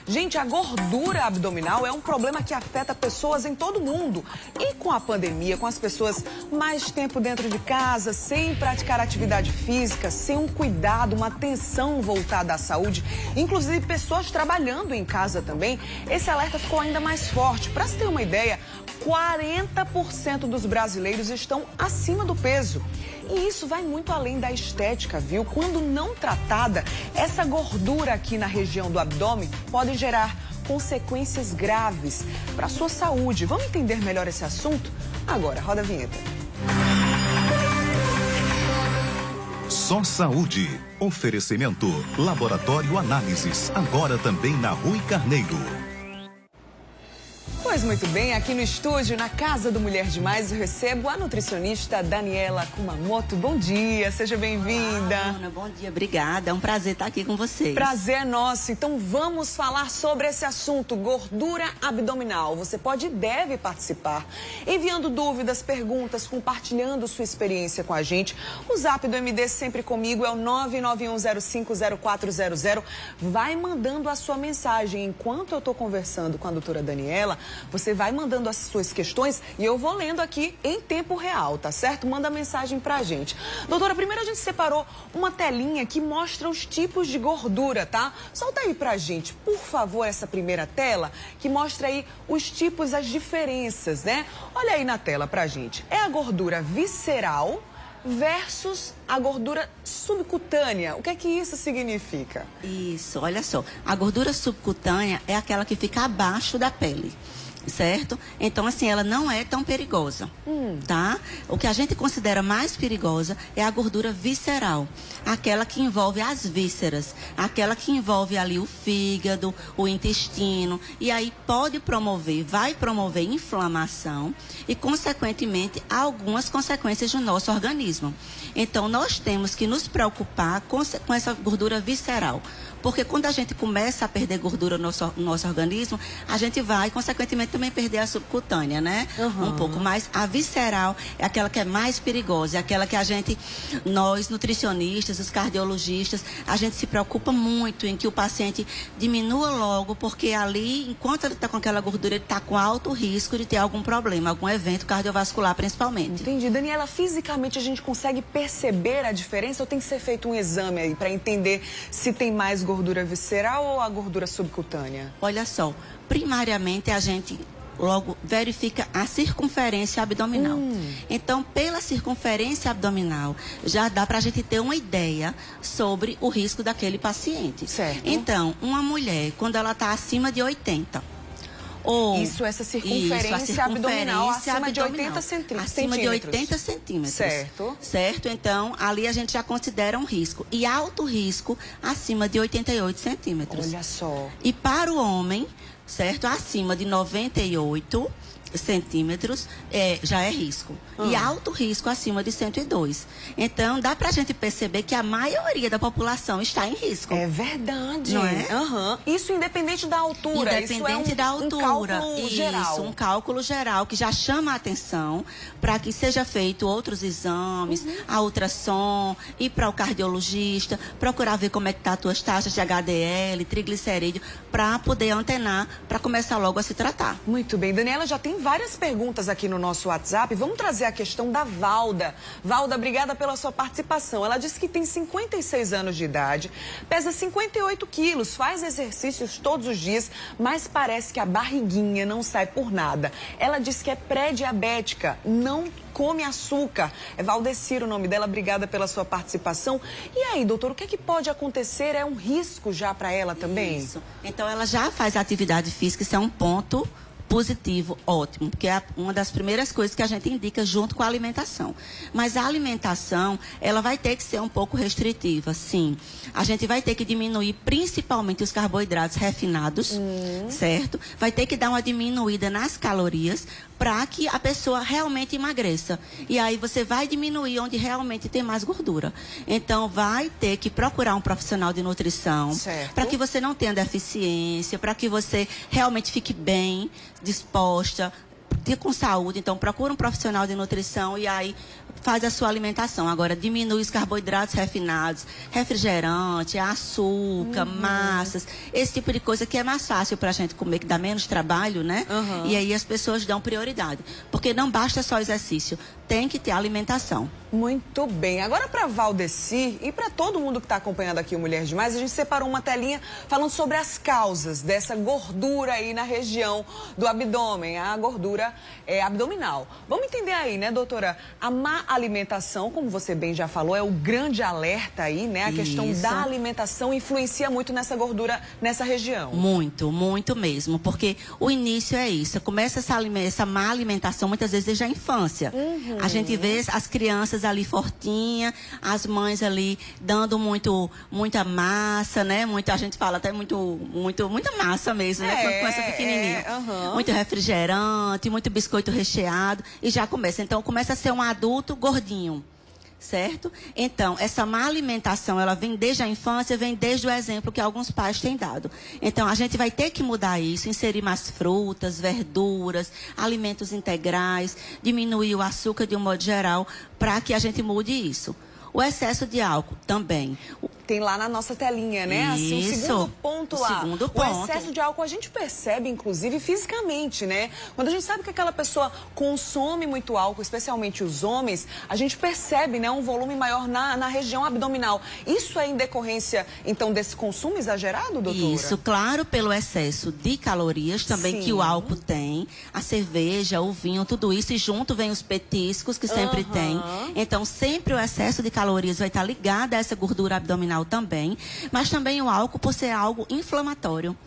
Gente, a gordura abdominal é um problema que afeta pessoas em todo o mundo. E com a pandemia, com as pessoas mais tempo dentro de casa, sem praticar atividade física, sem um cuidado, uma atenção voltada à saúde, inclusive pessoas trabalhando em casa também, esse alerta ficou ainda mais forte. Para se ter uma ideia, 40% dos brasileiros estão acima do peso. E isso vai muito além da estética, viu? Quando não tratada, essa gordura aqui na região do abdômen pode gerar consequências graves para a sua saúde. Vamos entender melhor esse assunto? Agora, roda a vinheta. Só Saúde. Oferecimento Laboratório Análises. Agora também na Rui Carneiro. Pois muito bem, aqui no estúdio, na Casa do Mulher Demais, eu recebo a nutricionista Daniela Kumamoto. Bom dia, seja bem-vinda. Ana, bom dia, obrigada. É um prazer estar aqui com vocês. Prazer nosso. Então vamos falar sobre esse assunto, gordura abdominal. Você pode e deve participar, enviando dúvidas, perguntas, compartilhando sua experiência com a gente. O zap do MD sempre comigo é o 991050400. Vai mandando a sua mensagem. Enquanto eu estou conversando com a doutora Daniela, você vai mandando as suas questões e eu vou lendo aqui em tempo real, tá certo? Manda mensagem pra gente. Doutora, primeiro a gente separou uma telinha que mostra os tipos de gordura, tá? Solta aí pra gente, por favor, essa primeira tela que mostra aí os tipos, as diferenças, né? Olha aí na tela pra gente. É a gordura visceral versus a gordura subcutânea. O que é que isso significa? Isso, olha só. A gordura subcutânea é aquela que fica abaixo da pele, certo? Então, assim, ela não é tão perigosa, tá? O que a gente considera mais perigosa é a gordura visceral, aquela que envolve as vísceras, aquela que envolve ali o fígado, o intestino, e aí vai promover inflamação e, consequentemente, algumas consequências no nosso organismo. Então, nós temos que nos preocupar com essa gordura visceral, porque quando a gente começa a perder gordura no nosso organismo, a gente vai, consequentemente, também perder a subcutânea, né? Um pouco mais. A visceral é aquela que é mais perigosa, é aquela que nós nutricionistas, os cardiologistas, a gente se preocupa muito em que o paciente diminua logo, porque ali, enquanto ele está com aquela gordura, ele está com alto risco de ter algum problema, algum evento cardiovascular principalmente. Entendi. Daniela, fisicamente a gente consegue perceber a diferença ou tem que ser feito um exame aí para entender se tem mais gordura visceral ou a gordura subcutânea? Olha só, primariamente a gente logo verifica a circunferência abdominal. Então, pela circunferência abdominal, já dá para a gente ter uma ideia sobre o risco daquele paciente. Certo. Então, uma mulher, quando ela está acima de 80, essa circunferência abdominal acima de 80 centímetros. Acima de 80 centímetros. Certo. Certo? Então, ali a gente já considera um risco. E alto risco acima de 88 centímetros. Olha só. E para o homem, certo? Acima de 98 centímetros já é risco. E alto risco acima de 102. Então, dá pra gente perceber que a maioria da população está em risco. É verdade. Não é? Isso independente da altura. Independente da altura. Um cálculo geral. Um cálculo geral que já chama a atenção para que seja feito outros exames, a ultrassom, ir para o cardiologista, procurar ver como é que tá as tuas taxas de HDL, triglicerídeo, para poder antenar, para começar logo a se tratar. Muito bem. Daniela, já tem várias perguntas aqui no nosso WhatsApp. Vamos trazer a questão da Valda. Valda, obrigada pela sua participação. Ela disse que tem 56 anos de idade, pesa 58 quilos, faz exercícios todos os dias, mas parece que a barriguinha não sai por nada. Ela disse que é pré-diabética, não come açúcar. É Valdecir o nome dela, obrigada pela sua participação. E aí, doutor, o que é que pode acontecer? É um risco já para ela também? Isso. Então, ela já faz atividade física, isso é um ponto positivo, ótimo, porque é uma das primeiras coisas que a gente indica junto com a alimentação. Mas a alimentação, ela vai ter que ser um pouco restritiva, sim. A gente vai ter que diminuir principalmente os carboidratos refinados, certo? Vai ter que dar uma diminuída nas calorias para que a pessoa realmente emagreça. E aí você vai diminuir onde realmente tem mais gordura. Então, vai ter que procurar um profissional de nutrição para que você não tenha deficiência, para que você realmente fique bem disposta, com saúde. Então, procura um profissional de nutrição e aí faz a sua alimentação. Agora, diminui os carboidratos refinados, refrigerante, açúcar, massas, esse tipo de coisa que é mais fácil para a gente comer, que dá menos trabalho, né? E aí as pessoas dão prioridade. Porque não basta só exercício, tem que ter alimentação. Muito bem. Agora, para Valdeci e para todo mundo que está acompanhando aqui o Mulher Demais, a gente separou uma telinha falando sobre as causas dessa gordura aí na região do abdômen, a gordura abdominal. Vamos entender aí, né, doutora? A má alimentação, como você bem já falou, é o grande alerta aí, né? A questão da alimentação influencia muito nessa gordura, nessa região. Muito, muito mesmo. Porque o início é isso. Começa essa má alimentação muitas vezes desde a infância. A gente vê as crianças ali fortinha, as mães ali dando muita massa, né? A gente fala até muita massa mesmo, né? Quando começa pequenininho. Muito refrigerante, muito biscoito recheado e já começa. Então começa a ser um adulto gordinho. Certo? Então, essa má alimentação, ela vem desde a infância, vem desde o exemplo que alguns pais têm dado. Então, a gente vai ter que mudar isso, inserir mais frutas, verduras, alimentos integrais, diminuir o açúcar de um modo geral, para que a gente mude isso. O excesso de álcool também. Tem lá na nossa telinha, né? Assim, o segundo ponto lá. O excesso de álcool a gente percebe, inclusive, fisicamente, né? Quando a gente sabe que aquela pessoa consome muito álcool, especialmente os homens, a gente percebe, né, um volume maior na região abdominal. Isso é em decorrência, então, desse consumo exagerado, doutora? Isso, claro, pelo excesso de calorias também que o álcool tem, a cerveja, o vinho, tudo isso, e junto vem os petiscos, que sempre tem. Então, sempre o excesso de calorias vai estar ligado a essa gordura abdominal também, mas também o álcool por ser algo inflamatório,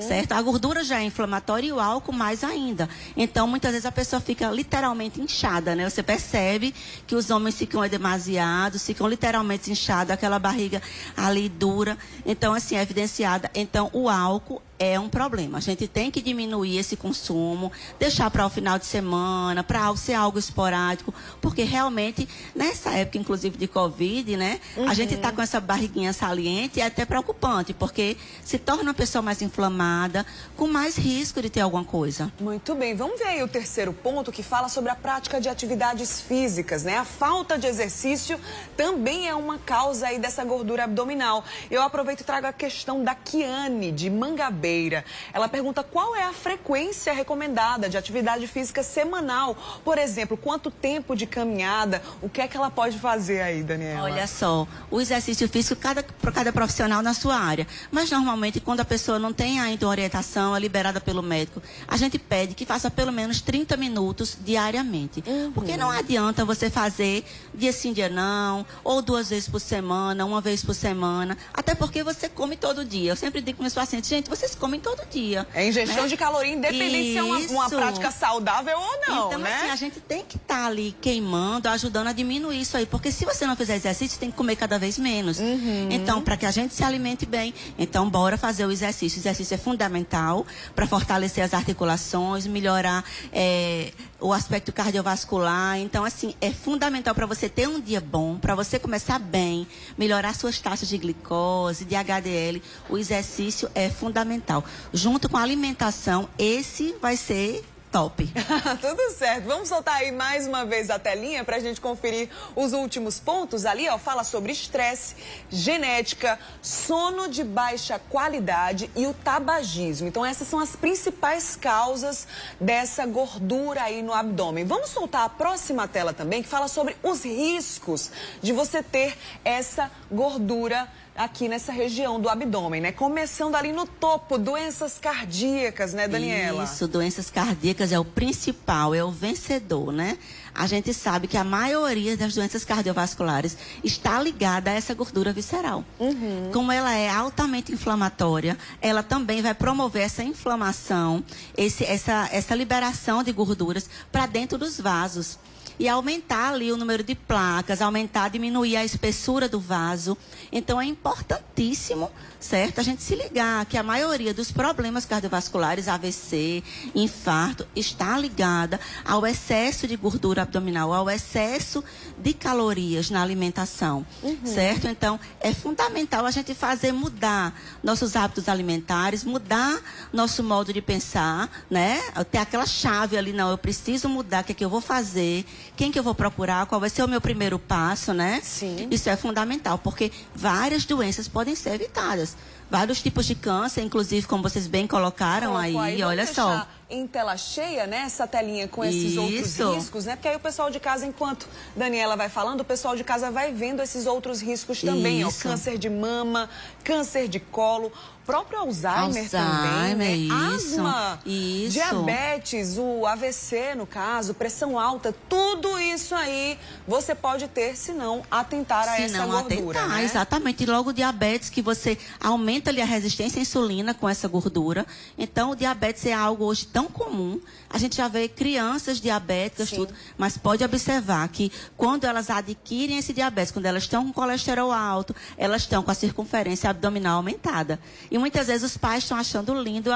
certo? A gordura já é inflamatória e o álcool mais ainda. Então, muitas vezes a pessoa fica literalmente inchada, né? Você percebe que os homens ficam demasiados, ficam literalmente inchados, aquela barriga ali dura. Então, assim, é evidenciada. Então, o álcool é um problema. A gente tem que diminuir esse consumo, deixar para o final de semana, para ser algo esporádico, porque realmente, nessa época, inclusive de Covid, né, a gente está com essa barriguinha saliente e é até preocupante, porque se torna uma pessoa mais inflamada, com mais risco de ter alguma coisa. Muito bem. Vamos ver aí o terceiro ponto, que fala sobre a prática de atividades físicas, né? A falta de exercício também é uma causa aí dessa gordura abdominal. Eu aproveito e trago a questão da Kiane, de Mangabeira. Ela pergunta qual é a frequência recomendada de atividade física semanal. Por exemplo, quanto tempo de caminhada, o que é que ela pode fazer aí, Daniela? Olha só, o exercício físico para cada profissional na sua área. Mas normalmente, quando a pessoa não tem ainda orientação, é liberada pelo médico, a gente pede que faça pelo menos 30 minutos diariamente. Porque não adianta você fazer dia sim, dia não, ou 2 vezes por semana, 1 vez por semana, até porque você come todo dia. Eu sempre digo para meus pacientes, gente, vocês comem todo dia. É ingestão de caloria, independente se é uma prática saudável ou não, então, né? Assim, a gente tem que estar ali queimando, ajudando a diminuir isso aí. Porque se você não fizer exercício, tem que comer cada vez menos. Então, para que a gente se alimente bem, então bora fazer o exercício. O exercício é fundamental para fortalecer as articulações, melhorar o aspecto cardiovascular. Então, assim, é fundamental para você ter um dia bom, para você começar bem, melhorar suas taxas de glicose, de HDL. O exercício é fundamental. Junto com a alimentação, esse vai ser top. Tudo certo. Vamos soltar aí mais uma vez a telinha para a gente conferir os últimos pontos ali, ó. Fala sobre estresse, genética, sono de baixa qualidade e o tabagismo. Então, essas são as principais causas dessa gordura aí no abdômen. Vamos soltar a próxima tela também, que fala sobre os riscos de você ter essa gordura aqui nessa região do abdômen, né? Começando ali no topo, doenças cardíacas, né, Daniela? Isso, doenças cardíacas é o principal, é o vencedor, né? A gente sabe que a maioria das doenças cardiovasculares está ligada a essa gordura visceral. Como ela é altamente inflamatória, ela também vai promover essa inflamação, essa liberação de gorduras para dentro dos vasos. E aumentar ali o número de placas, diminuir a espessura do vaso. Então, é importantíssimo, certo? A gente se ligar que a maioria dos problemas cardiovasculares, AVC, infarto, está ligada ao excesso de gordura abdominal, ao excesso de calorias na alimentação, certo? Então, é fundamental a gente mudar nossos hábitos alimentares, mudar nosso modo de pensar, né? Ter aquela chave ali, não, eu preciso mudar, o que é que eu vou fazer quem que eu vou procurar, qual vai ser o meu primeiro passo, né? Sim. Isso é fundamental, porque várias doenças podem ser evitadas. Vários tipos de câncer, inclusive, como vocês bem colocaram aí, olha só. Em tela cheia, né, essa telinha com esses outros riscos, né? Porque aí o pessoal de casa, enquanto Daniela vai falando, o pessoal de casa vai vendo esses outros riscos também, ó, câncer de mama, câncer de colo, próprio Alzheimer também, né? Asma, diabetes, o AVC, no caso, pressão alta, tudo isso aí você pode ter se não atentar a essa gordura, né? Exatamente, e logo o diabetes, que você aumenta ali a resistência à insulina com essa gordura. Então, o diabetes é algo hoje tão comum. A gente já vê crianças diabéticas, tudo, mas pode observar que quando elas adquirem esse diabetes, quando elas estão com colesterol alto, elas estão com a circunferência abdominal aumentada. E muitas vezes os pais estão achando lindo,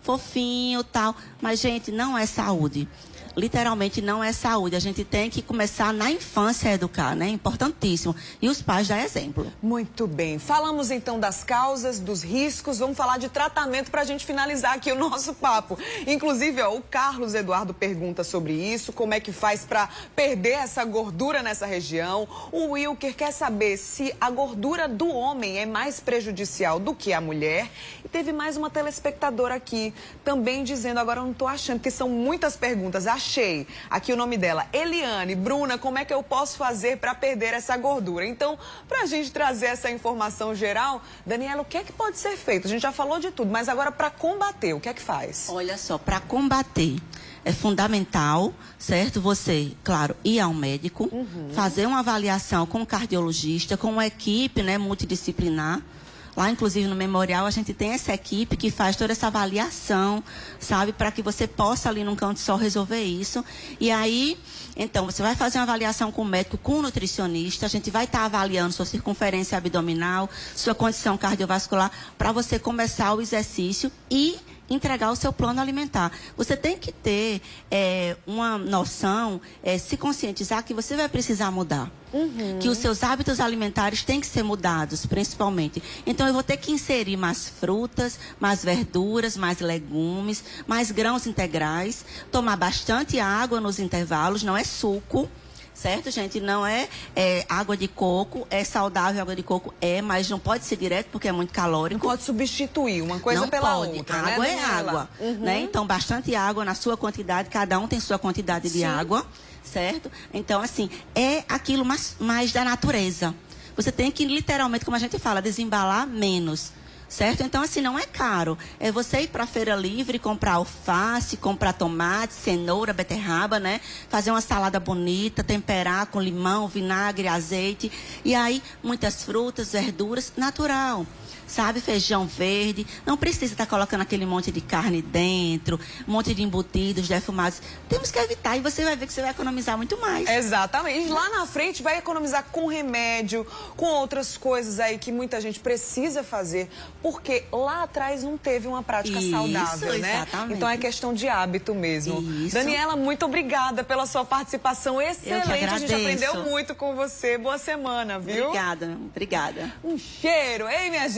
fofinho, tal. Mas, gente, não é saúde. Literalmente não é saúde. A gente tem que começar na infância a educar, né? Importantíssimo. E os pais dão exemplo. Muito bem. Falamos então das causas, dos riscos. Vamos falar de tratamento para a gente finalizar aqui o nosso papo. Inclusive, ó, o Carlos Eduardo pergunta sobre isso, como é que faz para perder essa gordura nessa região. O Wilker quer saber se a gordura do homem é mais prejudicial do que a mulher. E teve mais uma telespectadora aqui também dizendo, agora eu não estou achando, que são muitas perguntas. Achei aqui o nome dela, Eliane. Bruna, como é que eu posso fazer para perder essa gordura? Então, para a gente trazer essa informação geral, Daniela, o que é que pode ser feito? A gente já falou de tudo, mas agora para combater, o que é que faz? Olha só, para combater é fundamental, certo? Você, claro, ir ao médico, fazer uma avaliação com o cardiologista, com uma equipe, né, multidisciplinar. Lá, inclusive, no Memorial, a gente tem essa equipe que faz toda essa avaliação, sabe? Para que você possa, ali num canto só, resolver isso. E aí, então, você vai fazer uma avaliação com o médico, com o nutricionista. A gente vai estar avaliando sua circunferência abdominal, sua condição cardiovascular, para você começar o exercício e entregar o seu plano alimentar. Você tem que ter uma noção, se conscientizar que você vai precisar mudar. Que os seus hábitos alimentares têm que ser mudados, principalmente. Então, eu vou ter que inserir mais frutas, mais verduras, mais legumes, mais grãos integrais, tomar bastante água nos intervalos, não é suco. Certo, gente? Não é água de coco, é saudável água de coco, mas não pode ser direto porque é muito calórico. Não pode substituir uma coisa não pela pode. outra, Água né, é água, né? Então, bastante água na sua quantidade, cada um tem sua quantidade de água, certo? Então, assim, é aquilo mais da natureza. Você tem que, literalmente, como a gente fala, desembalar menos. Certo? Então, assim, não é caro. É você ir para a feira livre, comprar alface, comprar tomate, cenoura, beterraba, né? Fazer uma salada bonita, temperar com limão, vinagre, azeite. E aí, muitas frutas, verduras, natural. Sabe? Feijão verde. Não precisa estar colocando aquele monte de carne dentro, um monte de embutidos, defumados. Temos que evitar e você vai ver que você vai economizar muito mais. Exatamente. Lá na frente vai economizar com remédio, com outras coisas aí que muita gente precisa fazer, porque lá atrás não teve uma prática saudável, né? Exatamente. Então é questão de hábito mesmo. Isso. Daniela, muito obrigada pela sua participação excelente. A gente aprendeu muito com você. Boa semana, viu? Obrigada. Um cheiro, hein, minha gente?